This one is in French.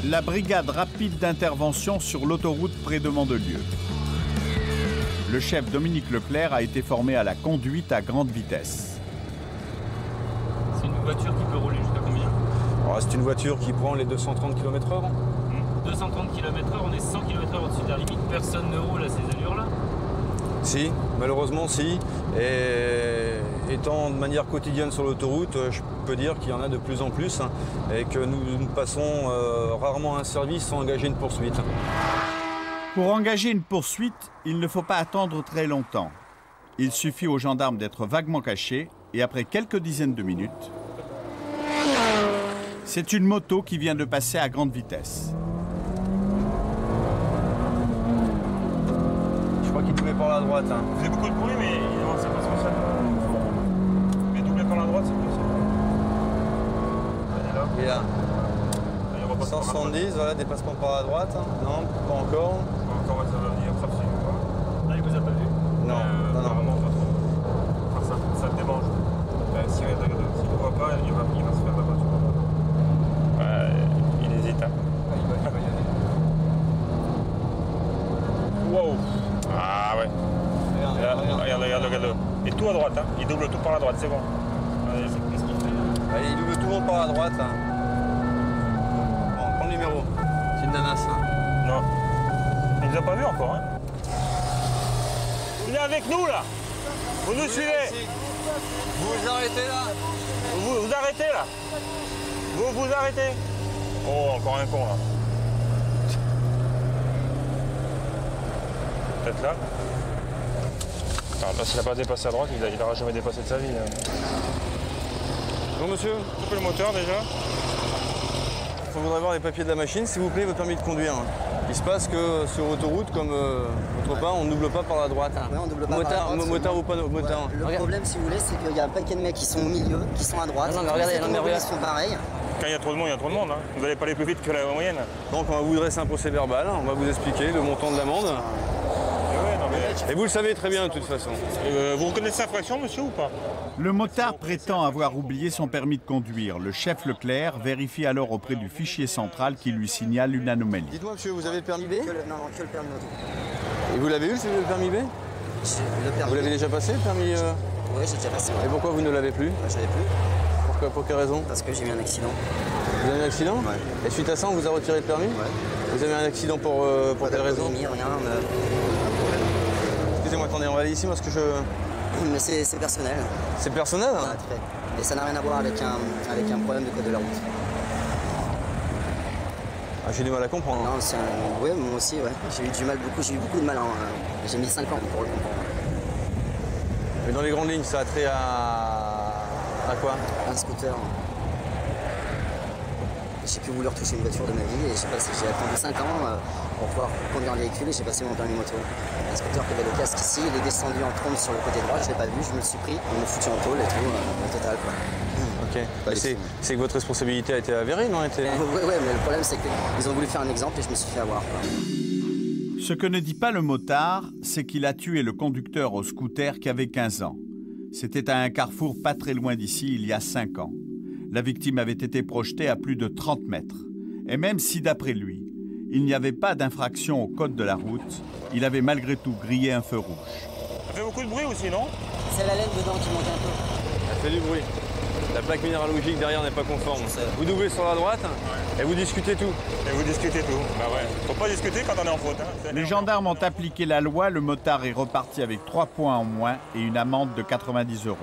La brigade rapide d'intervention sur l'autoroute près de Mandelieu. Le chef Dominique Leclerc a été formé à la conduite à grande vitesse. C'est une voiture qui peut rouler jusqu'à combien? C'est une voiture qui prend les 230 km/h. 230 km/h, on est 100 km/h au-dessus de la limite. Personne ne roule à ces allures-là? Si, malheureusement si. Et étant de manière quotidienne sur l'autoroute, je peux dire qu'il y en a de plus en plus et que nous passons rarement un service sans engager une poursuite. Pour engager une poursuite, il ne faut pas attendre très longtemps. Il suffit aux gendarmes d'être vaguement cachés et après quelques dizaines de minutes, c'est une moto qui vient de passer à grande vitesse. Je crois qu'il doublait par la droite. Vous avez beaucoup de bruit, mais non, c'est pas spécial. Mais doubler par la droite, c'est plus. Elle est là. Et là, Il repasse par la droite. 170, voilà, dépassement par la droite. Non, pas encore. Encore, ça va venir, ça suit. Là, il vous a pas vu? Non, non, non. Vraiment, pas trop. Enfin, ça le démange. S'il ne voit pas, il va se faire la voiture. Il hésite. Hein. Il va y aller. Wow! Ah ouais. Regarde. Et tout à droite, hein. Il double tout par la droite, c'est bon. Qu'est-ce qu'il fait là? Allez, il double tout le monde par la droite. Bon, prends le numéro. C'est une nanasse. Non. Il nous a pas vu encore, hein. Venez avec nous, là. Vous nous suivez. Vous vous arrêtez là. Vous arrêtez, là. Vous arrêtez. Oh, encore un con, là. Peut-être là. Alors là, s'il n'a pas dépassé à droite, il n'aura jamais dépassé de sa vie. Bon, monsieur, Coupez le moteur, déjà. il faudrait voir les papiers de la machine, s'il vous plaît, votre permis de conduire. Il se passe que sur autoroute, comme autre part, on ne double pas par la droite. Ouais, on double pas par la droite. Motard ou pas motard. Le problème, si vous voulez, c'est qu'il y a un paquet de mecs qui sont au milieu, qui sont à droite. Non, mais regardez, Ils sont pareils. Quand il y a trop de monde, il y a trop de monde. Hein. Vous n'allez pas aller plus vite que la moyenne. Donc on va vous dresser un procès verbal, on va vous expliquer le montant de l'amende. Et vous le savez très bien de toute façon. Vous reconnaissez l'infraction, monsieur, ou pas? Le motard prétend avoir oublié son permis de conduire. Le chef Leclerc vérifie alors auprès du fichier central qui lui signale une anomalie. Dites-moi, monsieur, vous avez le permis B? Non, que le permis moto. Et vous l'avez eu, le permis B? Le permis. Vous l'avez déjà passé, le permis Oui, j'ai déjà passé. Et pourquoi vous ne l'avez plus? J'avais plus. Pourquoi, pour quelle raison? Parce que j'ai eu un accident. Vous avez eu un accident? Ouais. Et suite à ça, on vous a retiré le permis? Ouais. Vous avez un accident pour quelle raison? Rien. Excusez-moi, attendez, on va aller ici parce que je... Mais c'est personnel. C'est personnel? Ah, très. Et ça n'a rien à voir avec un problème de code de la route. Ah, j'ai du mal à comprendre. Non, c'est un... Oui, moi aussi, ouais. J'ai eu beaucoup de mal. J'ai mis 5 ans pour le comprendre. Mais dans les grandes lignes, ça a trait à quoi? Un scooter. J'ai plus voulu retoucher une voiture de ma vie et j'ai attendu 5 ans pour pouvoir conduire un véhicule et j'ai passé mon permis moto. Un scooter qui avait le casque ici, il est descendu en trombe sur le côté droit, je ne l'ai pas vu, je me le suis pris, il me foutu en tôle et tout, au total quoi. Ok. Bah, c'est que votre responsabilité a été avérée, non? Oui, mais le problème c'est qu'ils ont voulu faire un exemple et je me suis fait avoir. Quoi. Ce que ne dit pas le motard, c'est qu'il a tué le conducteur au scooter qui avait 15 ans. C'était à un carrefour pas très loin d'ici, il y a 5 ans. La victime avait été projetée à plus de 30 mètres. Et même si, d'après lui, il n'y avait pas d'infraction au code de la route, il avait malgré tout grillé un feu rouge. Ça fait beaucoup de bruit aussi, non? C'est la laine dedans qui manque un peu. Ça fait du bruit. La plaque minéralogique derrière n'est pas conforme. Vous doublez sur la droite et vous discutez tout. Et vous discutez tout. Bah ouais. Faut pas discuter quand on est en faute. Hein. Les gendarmes ont appliqué la loi, le motard est reparti avec 3 points en moins et une amende de 90 €.